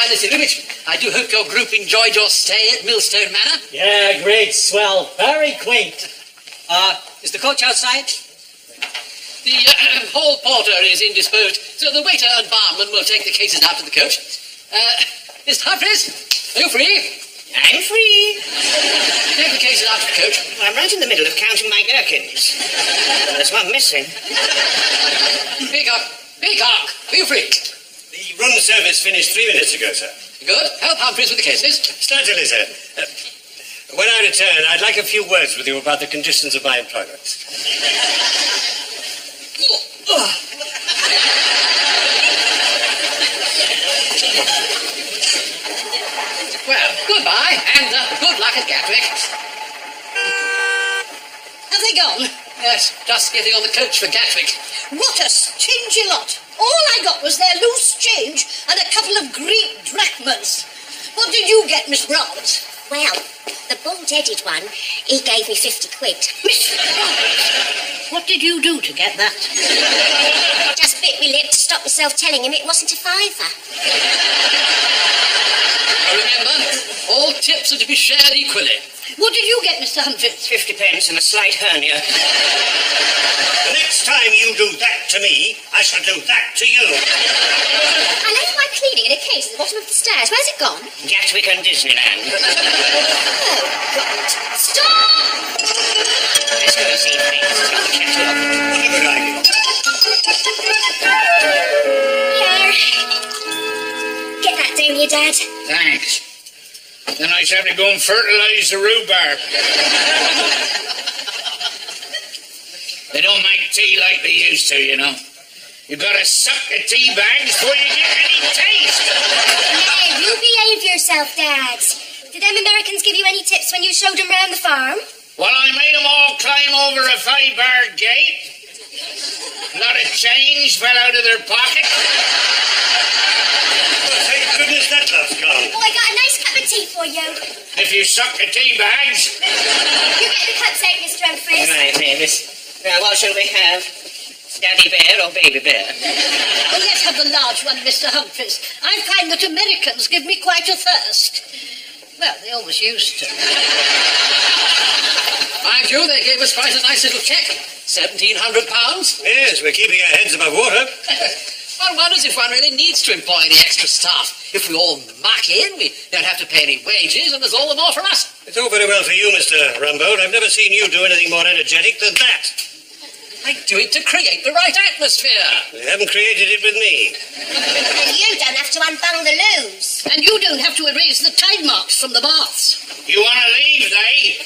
Mr. Ribbit. I do hope your group enjoyed your stay at Millstone Manor. Yeah, great, swell, very quaint. Is the coach outside? The hall porter is indisposed, so the waiter and barman will take the cases out to the coach. Mr. Humphreys, are you free? I'm free. Take the cases out to the coach. I'm right in the middle of counting my gherkins. There's one missing. Peacock, are you free? The room service finished 3 minutes ago, sir. Good. Help Humphreys with the cases. Certainly, sir. When I return, I'd like a few words with you about the conditions of my employment. Well, goodbye, and good luck at Gatwick. Have they gone? Yes, just getting on the coach for Gatwick. What a stingy lot. All I got was their loose change and a couple of Greek drachmas. What did you get, Miss Brant? Well, the bald-headed one, he gave me 50 quid. Miss Brant, what did you do to get that? Just bit me lip to stop myself telling him it wasn't a fiver. Remember, all tips are to be shared equally. What did you get, Mr. Humphreys? 50 pence and a slight hernia. The next time you do that to me, I shall do that to you. I left my cleaning in a case at the bottom of the stairs. Where's it gone? Gatwick and Disneyland. Oh, God. Stop! Let's go and see things. I'll catch you up. What a good idea. Here. Get that down here, Dad. Thanks. Then I shall have to go and fertilise the rhubarb. They don't make tea like they used to, you know. You've got to suck the tea bags before you get any taste. Now, you behave yourself, Dad. Did them Americans give you any tips when you showed them round the farm? Well, I made them all climb over a 5-bar gate. A lot of change fell out of their pocket. Thank goodness that love's gone. Oh, I got a nice cup of tea for you. If you suck the tea bags. You get the cups out, Mr. Humphreys. Right, Mavis. Now, what shall we have? Daddy bear or baby bear? Well, let's have the large one, Mr. Humphreys. I find that Americans give me quite a thirst. Well, they always used to. Mind you, they gave us quite a nice little check. £1,700. Yes, we're keeping our heads above water. One wonders if one really needs to employ any extra staff. If we all muck in, we don't have to pay any wages, and there's all the more for us. It's all very well for you, Mr. Rumbold. I've never seen you do anything more energetic than that. I do it to create the right atmosphere. You haven't created it with me. And you don't have to unbung the loos. And you don't have to erase the tide marks from the baths. You want to leave, they?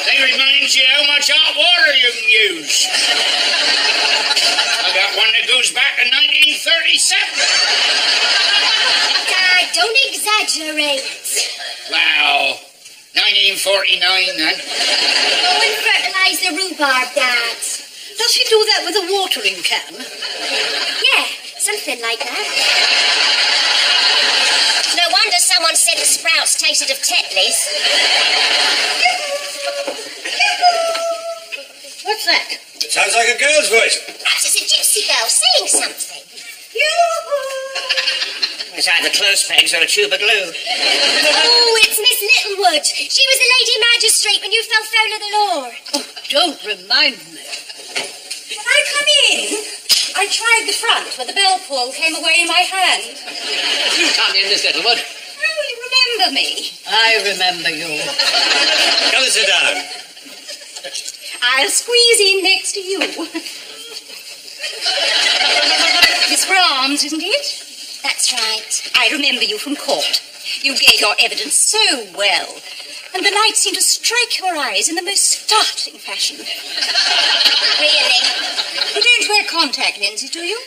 They remind you how much hot water you can use. I got one that goes back to 1937. Dad, don't exaggerate. Wow. 1949, then. Go and fertilise the rhubarb, Dad. Does he do that with a watering can? Yeah, something like that. No wonder someone said the sprouts tasted of Tetleys. What's that? It sounds like a girl's voice. Perhaps it's a gypsy girl saying something. It's either close pegs or a tube of glue. Oh, it's Miss Littlewood. She was the Lady Magistrate when you fell foul of the law. Oh, don't remind me. Can I come in? I tried the front, but the bell pull came away in my hand. You come in, Miss Littlewood. Oh, you remember me? I remember you. Come and sit down. I'll squeeze in next to you. Miss Brahms, isn't it? That's right. I remember you from court. You gave your evidence so well, and the light seemed to strike your eyes in the most startling fashion. Really? You don't wear contact lenses, do you?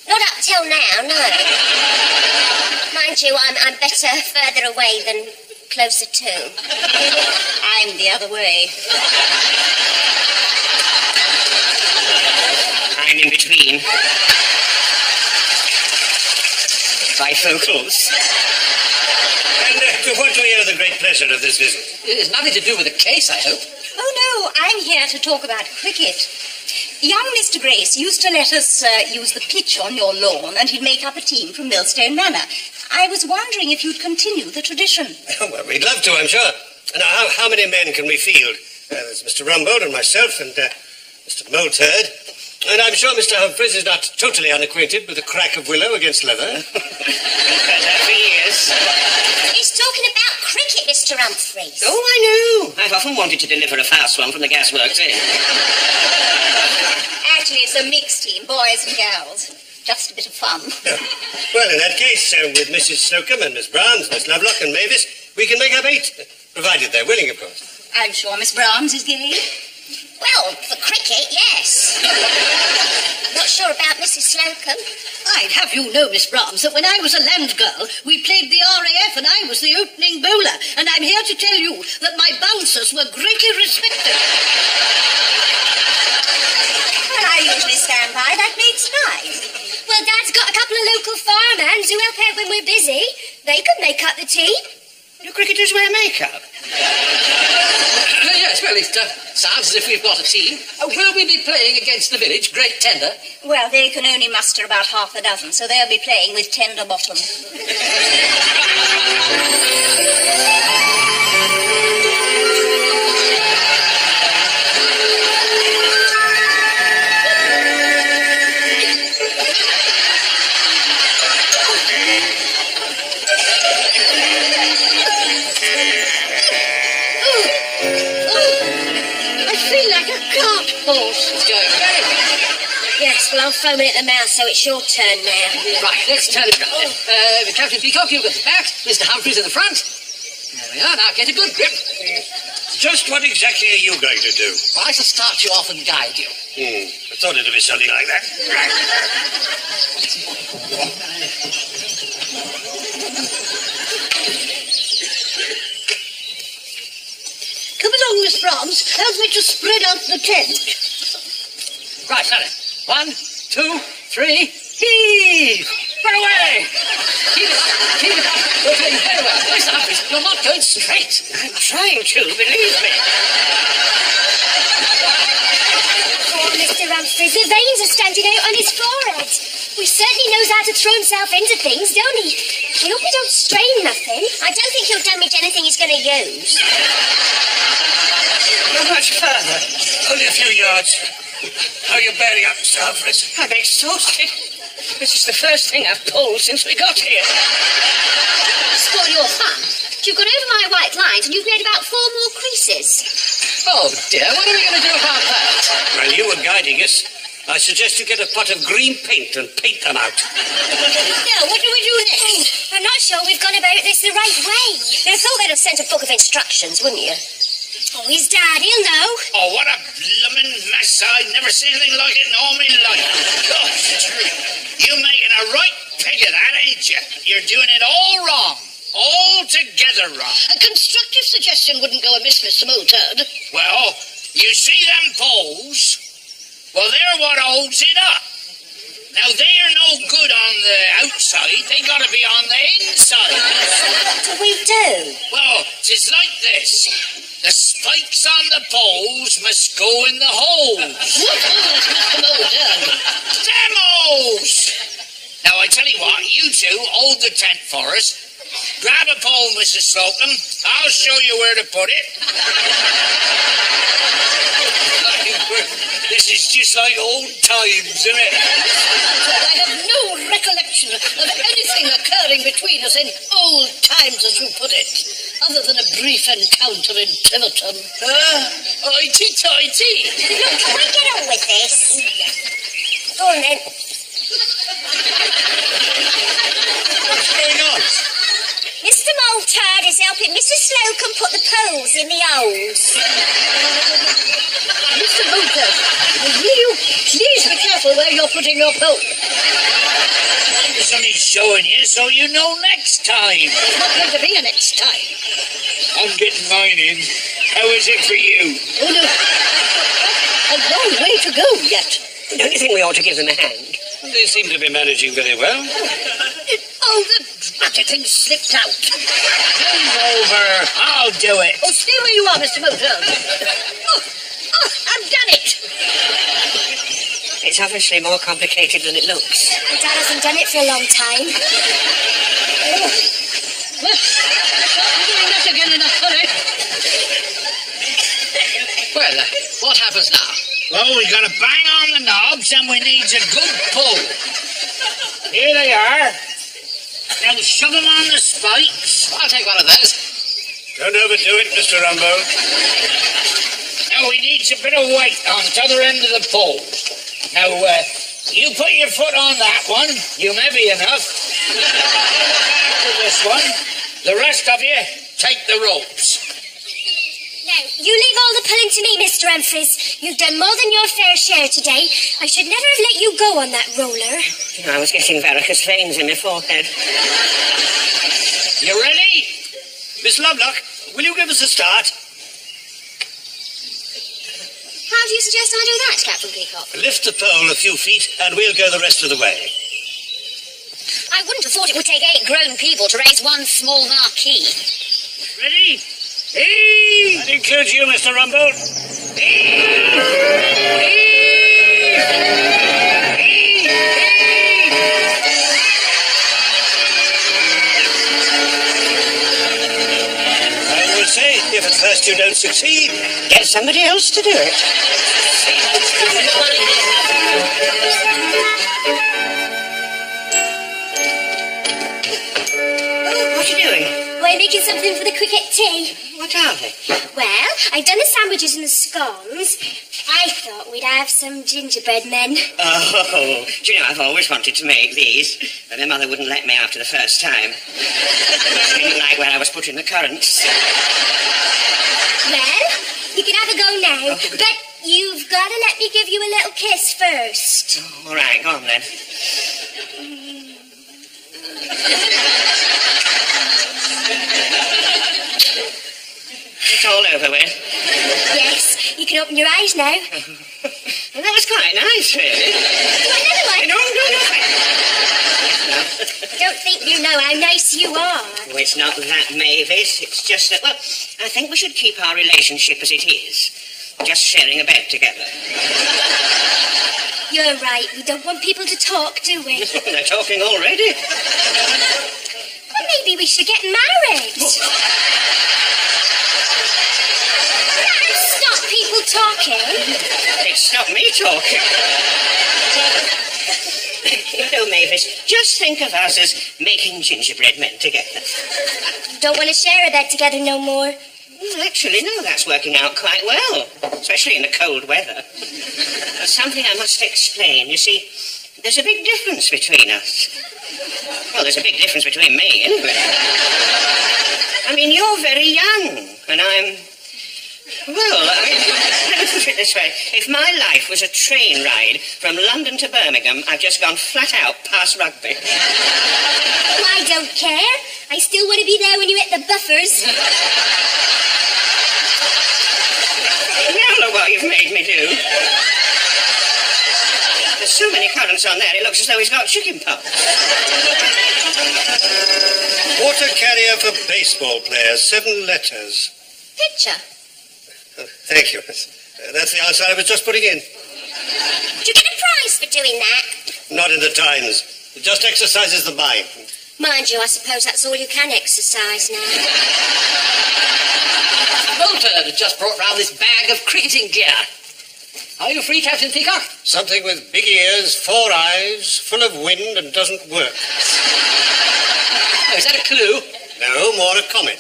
Not up till now, no. Mind you, I'm better further away than closer to. I'm the other way. I'm in between. Bifocals. And to what do we owe the great pleasure of this visit? It's nothing to do with the case, I hope. Oh, no, I'm here to talk about cricket. Young Mr. Grace used to let us use the pitch on your lawn, and he'd make up a team from Millstone Manor. I was wondering if you'd continue the tradition. Well, we'd love to, I'm sure. And how many men can we field? There's Mr. Rumbold and myself and Mr. Moulthurd. And I'm sure Mr. Humphreys is not totally unacquainted with the crack of willow against leather. That for years. He's talking about cricket, Mr. Humphreys. Oh, I know. I've often wanted to deliver a fast one from the gasworks in. Actually, it's a mixed team, boys and girls. Just a bit of fun. Well, in that case, with Mrs. Slocum and Miss Browns, Miss Lovelock and Mavis, we can make up 8. Provided they're willing, of course. I'm sure Miss Browns is game. Well, for cricket, yes. Not sure about Mrs. Slocum. I'd have you know, Miss Brahms, that when I was a land girl, we played the RAF and I was the opening bowler. And I'm here to tell you that my bouncers were greatly respected. Well, I usually stand by that mate's nice. Well, Dad's got a couple of local firemen who help out when we're busy. They could make up the team. Do cricketers wear makeup? Yes, well, it sounds as if we've got a team. Will we be playing against the village, Great Tender? Well, they can only muster about half a dozen, so they'll be playing with Tender Bottom. Yes, well, I'm foaming at the mouth, so it's your turn now. Right, let's turn it round. Captain Peacock, you've got the bat. Mr. Humphreys in the front. There we are. Now get a good grip. Just what exactly are you going to do? Well, I shall start you off and guide you. I thought it'd be something like that. Come along, Miss Brahms. Help me to spread out the tent. Right, Helen. 1, 2, 3, heave! Run away! Keep it up, keep it up. You're doing very well. Mr. Humphreys, you're not going straight. I'm trying to, believe me. Poor Mr. Humphreys, the veins are standing out on his forehead. He certainly knows how to throw himself into things, don't he? I hope he don't strain nothing. I don't think he'll damage anything he's going to use. Not much further. Only a few yards. How are you bearing up, Mr. Humphreys? I'm exhausted. This is the first thing I've pulled since we got here. Spoil your fun. You've gone over my white lines and you've made about 4 more creases. Oh, dear, what are we going to do about that? While you were guiding us, I suggest you get a pot of green paint and paint them out. Now, what do we do next? I'm not sure we've gone about this the right way. I thought they'd have sent a book of instructions, wouldn't you? Oh, his dad, he'll know. Oh, what a bloomin' mess. I've never seen anything like it in all my life. Gosh, you're making a right pig of that, ain't you? You're doing it all wrong. Altogether wrong. A constructive suggestion wouldn't go amiss, Mr. Moulthurd. Well, you see them poles? Well, they're what holds it up. Now, they're no good on the outside. They gotta be on the inside. What do we do? Well, it's like this. The spikes on the poles must go in the holes. What holes, Mr. Moulthurd? Them holes! Now, I tell you what, you two hold the tent for us. Grab a pole, Mrs. Slocum. I'll show you where to put it. This is just like old times, isn't it? I have no recollection of anything occurring between us in old times, as you put it, other than a brief encounter in Tiverton. Hoity-toity. Look, can we get on with this? Go on, then. What's going on? Mr. Moulthurd is helping Mrs. Slocum put the poles in the holes. Mr. Moulthurd, will you please be careful where you're putting your pole? I was only showing you so you know next time. There's not going to be a next time. I'm getting mine in. How is it for you? Oh, no. A long way to go yet. Don't you think we ought to give them a hand? They seem to be managing very well. Oh, the dratted thing slipped out. Move over. I'll do it. Oh, stay where you are, Mr. Moulthurd. Oh, I've done it. It's obviously more complicated than it looks. My dad hasn't done it for a long time. Oh, Well, what happens now? Well, we got to bang on the knobs and we need a good pull. Here they are. Now shove them on the spikes. I'll take one of those. Don't overdo it, Mr. Rumbo. Now we need a bit of weight on the other end of the pole. Now, you put your foot on that one. You may be enough. After this one, the rest of you take the ropes. Now, you leave all the pulling to me, Mr. Humphreys. You've done more than your fair share today. I should never have let you go on that roller. I was getting varicose veins in my forehead. You ready? Miss Lovelock, will you give us a start? How do you suggest I do that, Captain Peacock? Lift the pole a few feet and we'll go the rest of the way. I wouldn't have thought it would take 8 grown people to raise one small marquee. Ready? Hey! That includes you, Mr. Rumbo. I will say, if at first you don't succeed, Get somebody else to do it. Oh, what are you doing? We're making something for the cricket tea. What are they? Well, I've done the sandwiches and the scones. I thought we'd have some gingerbread men. Oh, do you know, I've always wanted to make these, but my mother wouldn't let me after the first time. She didn't like where I was putting the currants. Well, you can have a go now, but you've got to let me give you a little kiss first. Oh, all right, go on then. It's all over with. Yes, you can open your eyes now. Well, that was quite nice, really. Another one? No. I don't think you know how nice you are. Oh, it's not that, Mavis. It's just that, well, I think we should keep our relationship as it is. Just sharing a bed together. You're right. We don't want people to talk, do we? They're talking already. Well, maybe we should get married. That'll stop people talking. It stopped me talking. You know, Mavis, just think of us as making gingerbread men together. Don't want to share a bed together no more. Well, actually, no, that's working out quite well, especially in the cold weather. But something I must explain. You see, there's a big difference between us. Well, there's a big difference between me, anyway. I mean, you're very young, and I'm... Well, I mean, let me put it this way. If my life was a train ride from London to Birmingham, I've just gone flat out past Rugby. Oh, I don't care. I still want to be there when you hit the buffers. Now look what you've made me do. There's so many currants on there, it looks as though he's got chicken pox. Water carrier for baseball players, 7 letters. Picture. Oh, thank you. That's the answer I was just putting in. Do you get a prize for doing that? Not in the Times. It just exercises the mind. Mind you, I suppose that's all you can exercise now. Moulton had just brought round this bag of cricketing gear. Are you free, Captain Peacock? Something with big ears, 4 eyes, full of wind and doesn't work. Oh, is that a clue? No, more a comment.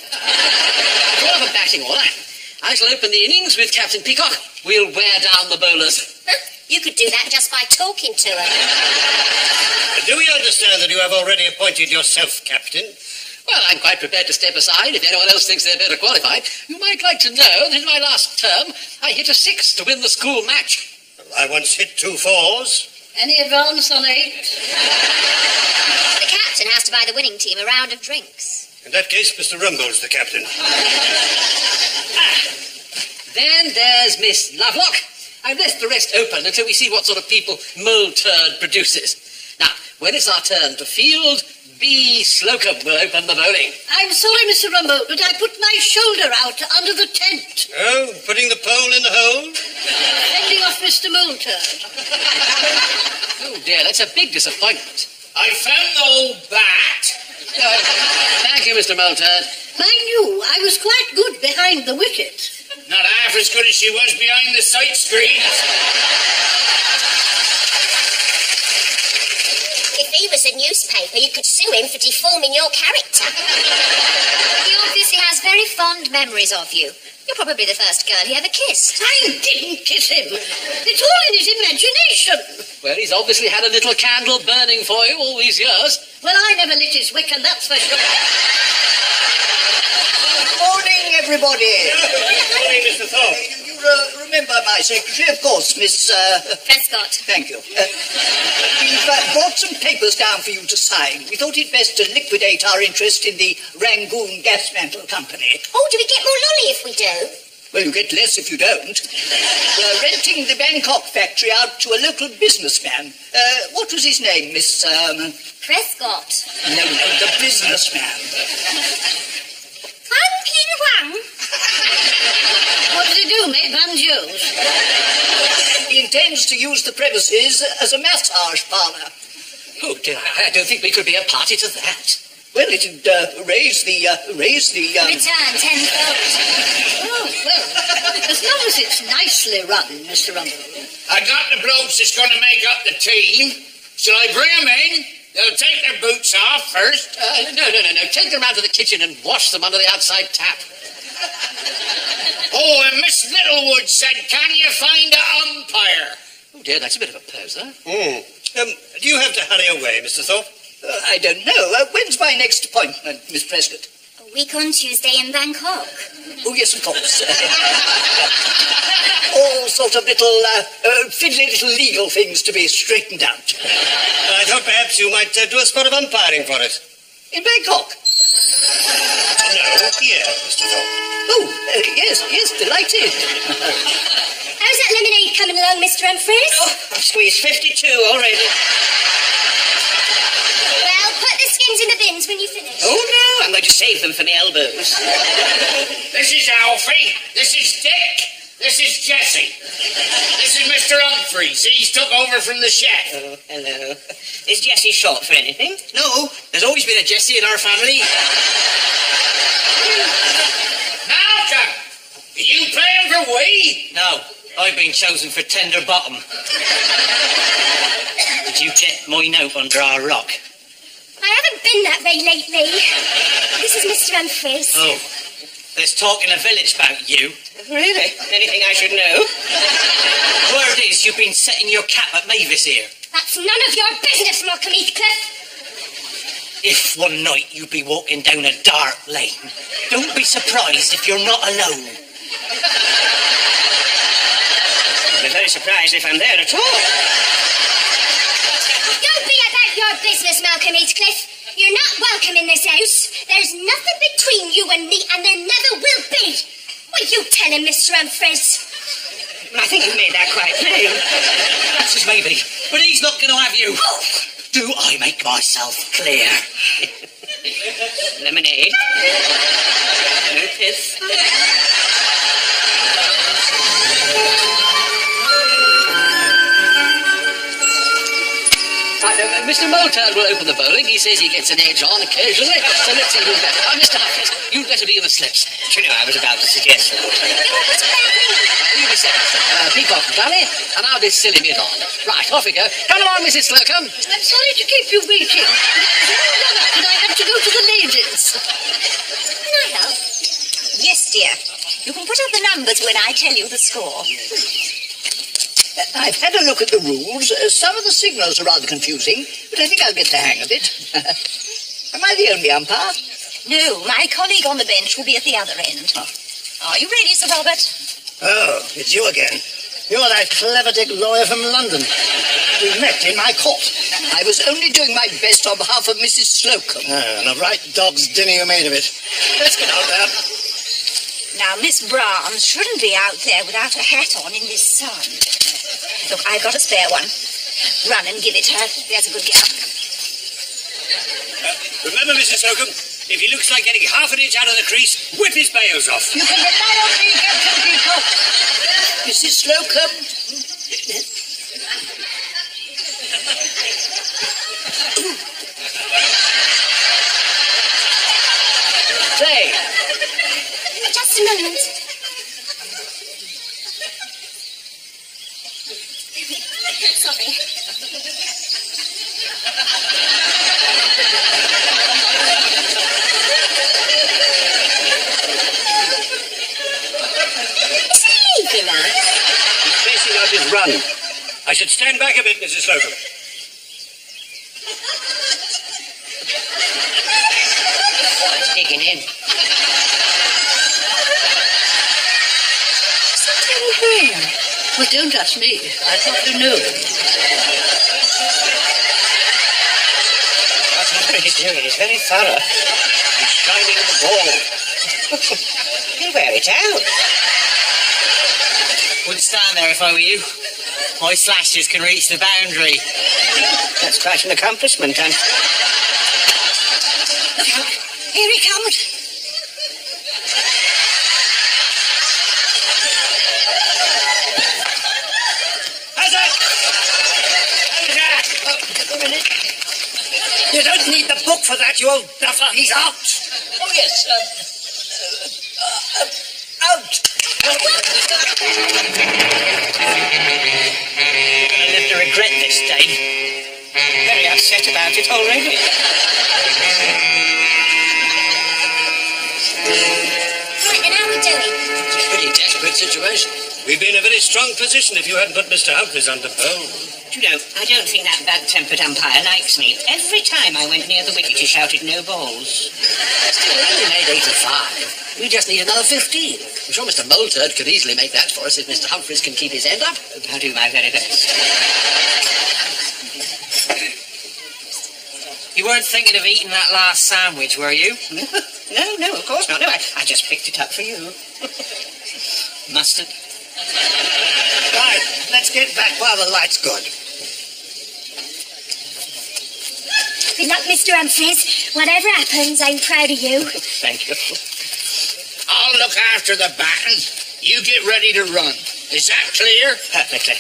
Draw up a batting order. I shall open the innings with Captain Peacock. We'll wear down the bowlers. You could do that just by talking to her. Do we understand that you have already appointed yourself captain? Well, I'm quite prepared to step aside if anyone else thinks they're better qualified. You might like to know that in my last term, I hit a 6 to win the school match. I once hit 2 4s. Any advance on 8? The captain has to buy the winning team a round of drinks. In that case, Mr. Rumbo's the captain. Then there's Miss Lovelock. I've left the rest open until we see what sort of people Mould Turd produces. Now, when it's our turn to field, B. Slocum will open the bowling. I'm sorry, Mr. Rumbo, but I put my shoulder out under the tent. Oh, putting the pole in the hole? Fending off Mr. Moulton. Oh, dear, that's a big disappointment. I found the old bat. Thank you, Mr. Moulton. Mind you, I was quite good behind the wicket. Not half as good as she was behind the sight screens. If he was a newspaper, you could sue him for deforming your character. He obviously has very fond memories of you. You're probably the first girl he ever kissed. I didn't kiss him. It's all in his imagination. Well, he's obviously had a little candle burning for you all these years. Well, I never lit his wick, and that's for sure. Morning, everybody. Morning, Mr. Thorpe. You remember my secretary, of course, Miss... Prescott. Thank you. We've brought some papers down for you to sign. We thought it best to liquidate our interest in the Rangoon Gas Mantle Company. Oh, do we get more lolly if we do? Well, you get less if you don't. We're renting the Bangkok factory out to a local businessman. What was his name, Miss... Prescott. No, the businessman. Fan King Wang. What did he do, make banjos? He intends to use the premises as a massage parlour. Oh, dear, I don't think we could be a party to that. Well, it'd raise the... Return tenfold. Oh, well, as long as it's nicely run, Mr. Rumble. I got the blokes that's going to make up the team. Shall I bring them in? They'll take their boots off first. No. Take them round to the kitchen and wash them under the outside tap. Oh, and Miss Littlewood said, can you find an umpire? Oh, dear, that's a bit of a poser. Do you have to hurry away, Mr. Thorpe? I don't know. When's my next appointment, Miss Prescott? A week on Tuesday in Bangkok. Oh, yes, of course. All sort of little, fiddly little legal things to be straightened out. I thought perhaps you might do a spot of umpiring for us. In Bangkok? No, here, Mr. Thorpe. Oh, yes, delighted. How's that lemonade coming along, Mr. Humphreys? Oh, I've squeezed 52 already. Well, put the skins in the bins when you finish. Oh, no, I'm going to save them for my elbows. This is Alfie. This is Dick. This is Jesse. This is Mr. Humphreys. He's took over from the chef. Oh, hello. Is Jesse short for anything? No, there's always been a Jessie in our family. Malcolm, are you playing for we? No, I've been chosen for tender bottom. Did you get my note under our rock? I haven't been that way lately. This is Mr. Humphreys. Oh, there's talk in the village about you. Really? Anything I should know? Word is you've been setting your cap at Mavis here. That's none of your business, Malcolm Heathcliff. If one night you be walking down a dark lane, don't be surprised if you're not alone. I'll be very surprised if I'm there at all. Don't be about your business, Malcolm Heathcliff. You're not welcome in this house. There's nothing between you and me, and there never will be. Will you tell him, Mr. Humphreys? I think you've made that quite plain. That's as maybe, but he's not going to have you. Oh. Do I make myself clear? Lemonade. No piss. Right, Mr. Moulton will open the bowling. He says he gets an edge on occasionally. So let's see who's better. Mr. Humphreys, you'd better be in the slips. Do you know, I was about to suggest that. You be seventh. Peacock and Gully, and now this silly mid on. Right, off we go. Come along, Mrs. Slocum. I'm sorry to keep you waiting. But I had to go to the ladies. Can I help? Yes, dear. You can put up the numbers when I tell you the score. I've had a look at the rules. Some of the signals are rather confusing, but I think I'll get the hang of it. Am I the only umpire? No, my colleague on the bench will be at the other end. Are you ready, Sir Robert? Oh, it's you again. You're that clever dick lawyer from London. We met in my court. I was only doing my best on behalf of Mrs. Slocum. And a right dog's dinner you made of it. Let's get out there. Now, Miss Brahms shouldn't be out there without a hat on in this sun. Look, I've got a spare one. Run and give it her. There's a good girl. Remember, Mrs. Slocum, if he looks like getting half an inch out of the crease, whip his bails off. You can rely on me, Captain Peacock. Mrs. Slocum. Play. Just a moment. done. I should stand back a bit, Mrs. Slocum. It's digging in. Well, don't ask me. I'd have to know. What he's doing is very thorough. He's shining the ball. He'll wear it out. Wouldn't stand there if I were you. My slashes can reach the boundary. That's quite an accomplishment, and... Look out. Here he comes. You don't need the book for that, you old duffer. He's out. Oh, yes. Out. You're going to live to regret this, Dave. very upset about it already. Right, then how are we doing? It's a pretty desperate situation. We'd be in a very strong position if you hadn't put Mr. Humphreys under bone. Do you know, I don't think that bad-tempered umpire likes me. Every time I went near the wicket, he shouted, "No balls." Still, we only made 8 of 5. We just need another 15. I'm sure Mr. Moulturd could easily make that for us if Mr. Humphreys can keep his end up. I'll do my very best. You weren't thinking of eating that last sandwich, were you? No, of course not. No, I just picked it up for you. Mustard? Right, let's get back while the light's good. Good luck, Mr. Humphreys. Whatever happens, I'm proud of you. Thank you. I'll look after the batting. You get ready to run. Is that clear? Perfectly.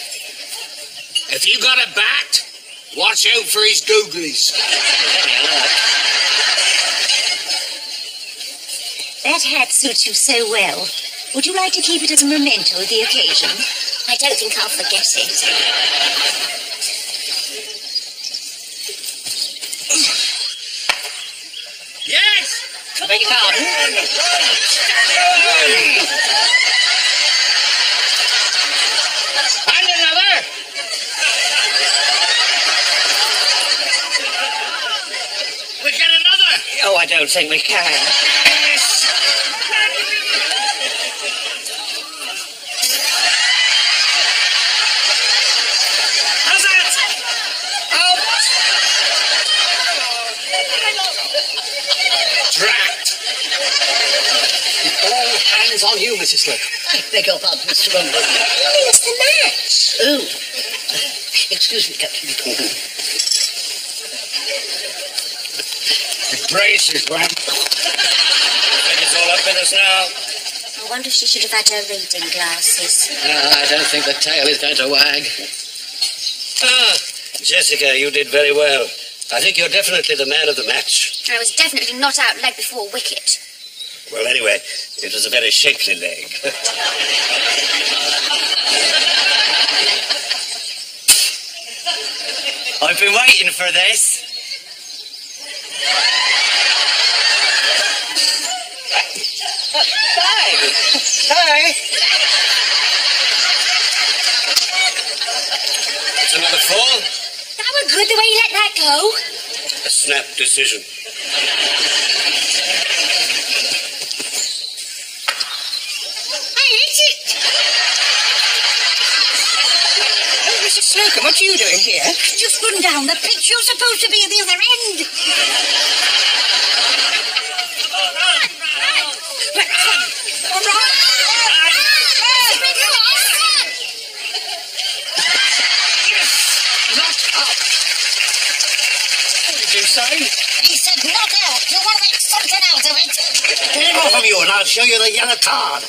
If you got a bat, watch out for his googlies. Very alert. That hat suits you so well. Would you like to keep it as a memento of the occasion? I don't think I'll forget it. Yes! I beg your pardon? And another! We get another! Oh, I don't think we can. Yes! How's that? Out! Drat! All hands on you, Mrs. Slocum. I beg your pardon, Mr. Rumble. It's the match. Oh. Excuse me, Captain. The braces, Ram. It's all up with us now. I wonder if she should have had her reading glasses. I don't think the tail is going to wag. Ah, Jessica, you did very well. I think you're definitely the man of the match. I was definitely not out leg before wicket. Well, anyway, it was a very shapely leg. I've been waiting for this. Hi. It's another fall. That was good, the way you let that go. A snap decision. I hit it. Oh, Mrs. Slocum, what are you doing here? Just run down the pitch. You're supposed to be at the other end. Not up. What did you say? He said knock out. You want to make something out of it. Get him off of you and I'll show you the yellow card.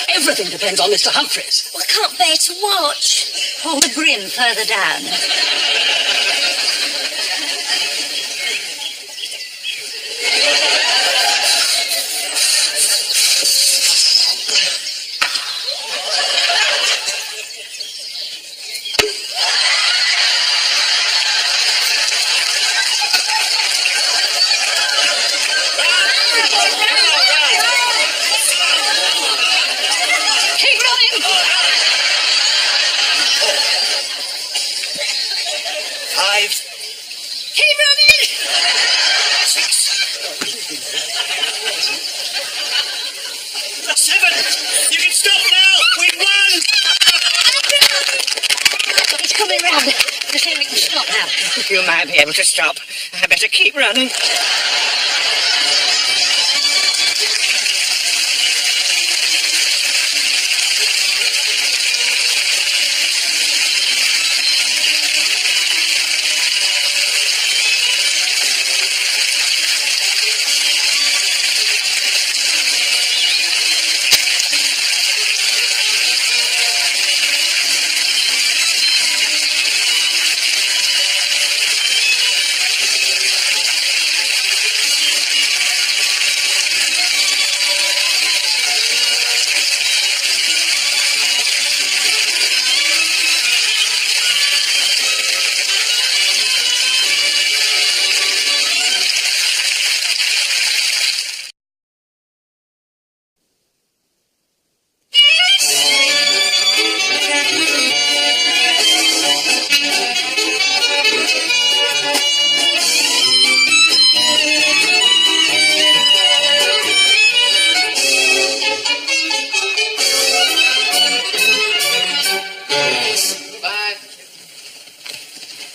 Everything depends on Mr. Humphreys. Well, I can't bear to watch. Hold a grin further down. Keep running. You can stop now! We've won! It's coming round. To say we can stop now. You might be able to stop. I better keep running.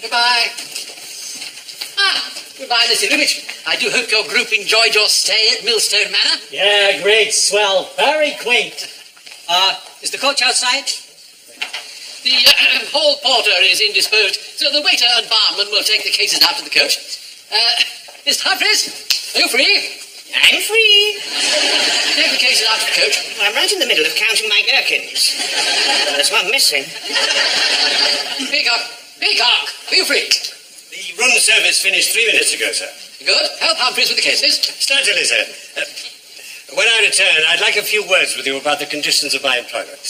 Goodbye. Goodbye, Mr. Ribbit. I do hope your group enjoyed your stay at Millstone Manor. Yeah, great, swell, very quaint. Is the coach outside? The hall porter is indisposed, so the waiter and barman will take the cases out to the coach. Mr. Humphreys, are you free? I'm free. Take the cases out to the coach. I'm right in the middle of counting my gherkins. There's one missing. Peacock, are you free? The room service finished 3 minutes ago, sir. Good. Help Humphreys with the cases. Certainly, sir. When I return, I'd like a few words with you about the conditions of my employment.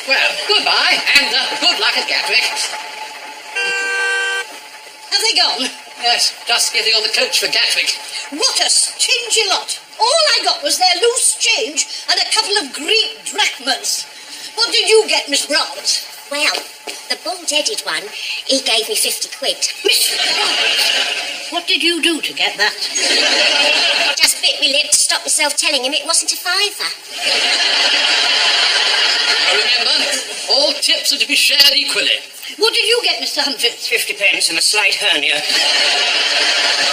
Well, goodbye, and good luck at Gatwick. Have they gone? Yes, just getting on the coach for Gatwick. What a stingy lot. All I got was their loose change and a couple of Greek drachmas. What did you get, Miss Brahms? Well, the bald-headed one, he gave me 50 quid. Miss Brahms, what did you do to get that? Just bit me lip to stop myself telling him it wasn't a fiver. Now remember, all tips are to be shared equally. What did you get, Mr. Humphreys? 50 pence and a slight hernia.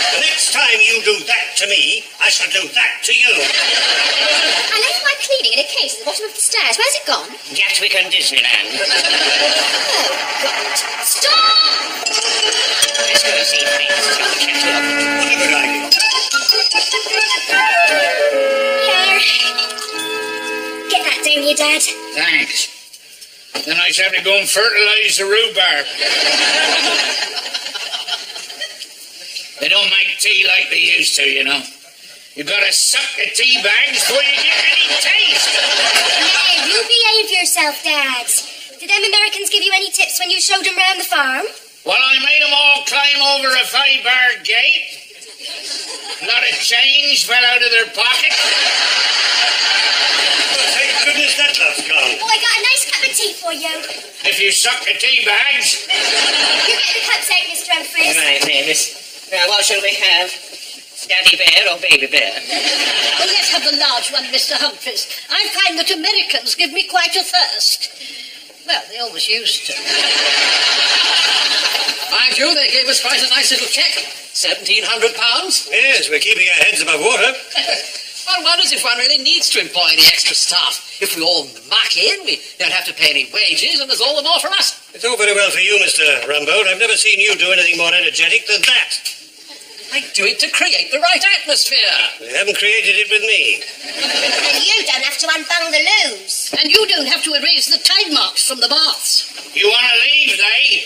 The next time you do that to me, I shall do that to you. I left my cleaning in a case at the bottom of the stairs. Where's it gone? Gatwick and Disneyland. Oh, God. Stop! Let's go and see things. Shall we catch up? What a good idea. Here. Get that down here, Dad. Thanks. Then I shall have to go and fertilise the rhubarb. They don't make tea like they used to, you know. You gotta suck the tea bags before you get any taste. Hey, you behave yourself, Dad. Did them Americans give you any tips when you showed them round the farm? Well, I made them all climb over a 5-bar gate. A lot of change fell out of their pocket. Thank goodness that lot's gone. Oh, I got a nice cup of tea for you. If you suck the tea bags. You get the cups out, Mr. Humphreys. Right, Mavis. Now, what shall we have? Daddy bear or baby bear? Well, let's have the large one, Mr. Humphreys. I find that Americans give me quite a thirst. Well, they always used to. Mind you, they gave us quite a nice little check. £1,700. Yes, we're keeping our heads above water. One wonders if one really needs to employ any extra staff. If we all muck in, we don't have to pay any wages, and there's all the more for us. It's all very well for you, Mr. Rumbold. I've never seen you do anything more energetic than that. I do it to create the right atmosphere. You haven't created it with me. And you don't have to unbung the loos. And you don't have to erase the tide marks from the baths. You want to leave, they?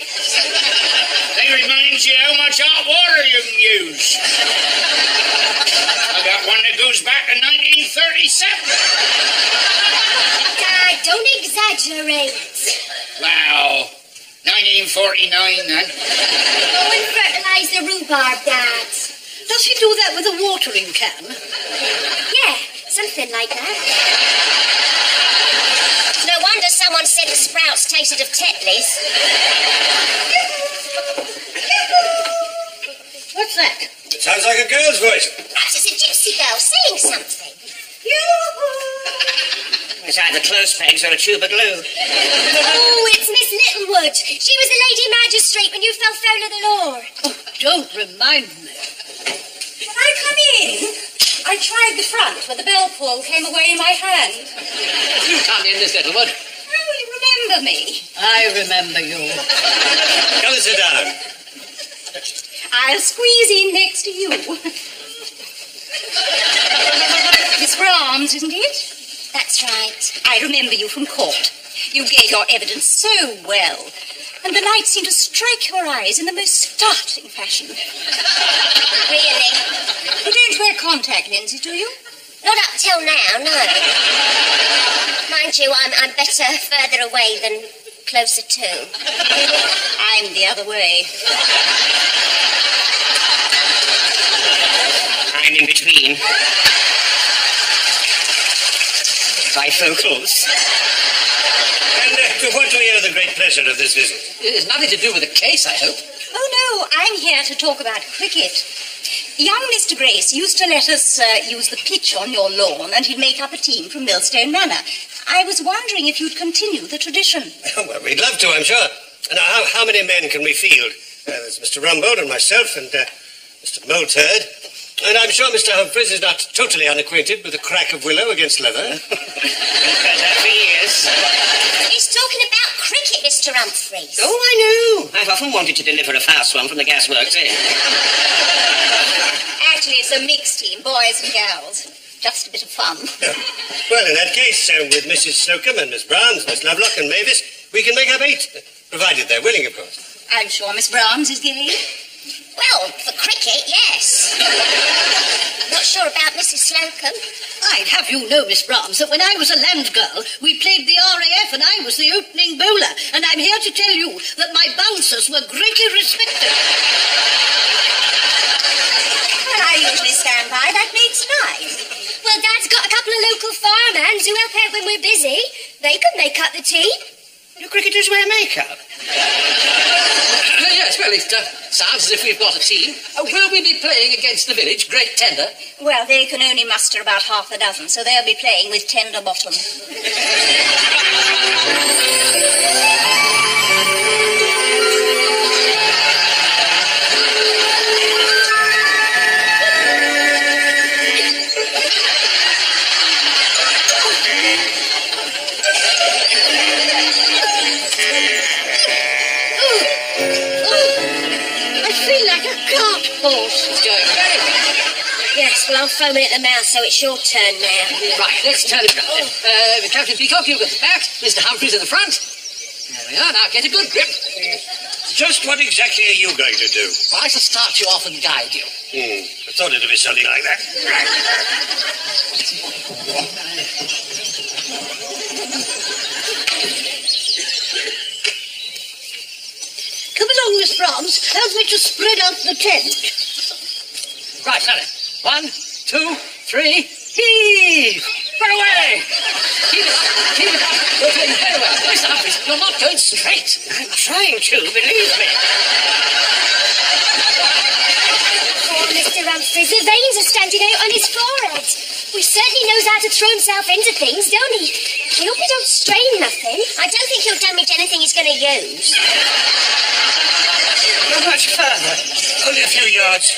They remind you how much hot water you can use. I got one that goes back to 1937. Dad, don't exaggerate. Wow. 1949, then. Go and fertilise the rhubarb, Dad. Does he do that with a watering can? Yeah, something like that. No wonder someone said the sprouts tasted of Tetley's. Sounds like a girl's voice. Perhaps it's a gypsy girl saying something. It's either close pegs or a tube of glue. Oh, it's Miss Littlewood. She was the lady magistrate when you fell foul of the law. Oh, don't remind me. Can I come in? I tried the front, but the bell pull came away in my hand. You come in, Miss Littlewood. Oh, you remember me? I remember you. Come and sit down. I'll squeeze in next to you. Miss Brahms, isn't it? That's right. I remember you from court. You gave your evidence so well, and the light seemed to strike your eyes in the most startling fashion. Really? You don't wear contact lenses, do you? Not up till now, no. Mind you, I'm better further away than closer to. I'm the other way. I'm in between. Bifocals. And to what do we owe the great pleasure of this visit? It's nothing to do with the case, I hope. Oh, no, I'm here to talk about cricket. Young Mr. Grace used to let us use the pitch on your lawn, and he'd make up a team from Millstone Manor. I was wondering if you'd continue the tradition. Well, we'd love to, I'm sure. And how many men can we field? There's Mr. Rumbold and myself and Mr. Moulthurd. And I'm sure Mr. Humphreys is not totally unacquainted with the crack of willow against leather. Heard that for years. He's talking about cricket, Mr. Humphreys. Oh, I know. I've often wanted to deliver a fast one from the gasworks in. Actually, it's a mixed team, boys and girls. Just a bit of fun. Well, in that case, with Mrs. Slocum and Miss Brahms, Miss Lovelock and Mavis, we can make up 8, provided they're willing, of course. I'm sure Miss Brahms is game. Well, for cricket, yes. Not sure about Mrs. Slocum. I'd have you know, Miss Brahms, that when I was a land girl, we played the RAF and I was the opening bowler. And I'm here to tell you that my bouncers were greatly respected. Well, I usually stand by. That makes 9. Well, Dad's got a couple of local firemen who help out when we're busy. They could make up the team. Do cricketers wear makeup? Yes, well, it sounds as if we've got a team. Will we be playing against the village? Great tender. Well, they can only muster about half a dozen, so they'll be playing with tender bottom. It's going very well. Yes, well, I'm foaming at the mouth, so it's your turn now. Right, let's turn it round. Captain Peacock, you've got the back. Mr. Humphreys at the front. There we are. Now get a good grip. Just what exactly are you going to do? Well, I shall start you off and guide you. I thought it'd be something like that. Come along, Miss Brahms. Help me to spread out the tent. Right, Sally. 1, 2, 3, heave! Run away! Keep it up, keep it up. You're doing very well. Mr. Humphreys, you're not going straight. I'm trying to, believe me. Poor Mr. Humphreys, the veins are standing out on his forehead. He certainly knows how to throw himself into things, don't he? I hope he don't strain nothing. I don't think he'll damage anything he's going to use. Not much further. Only a few yards.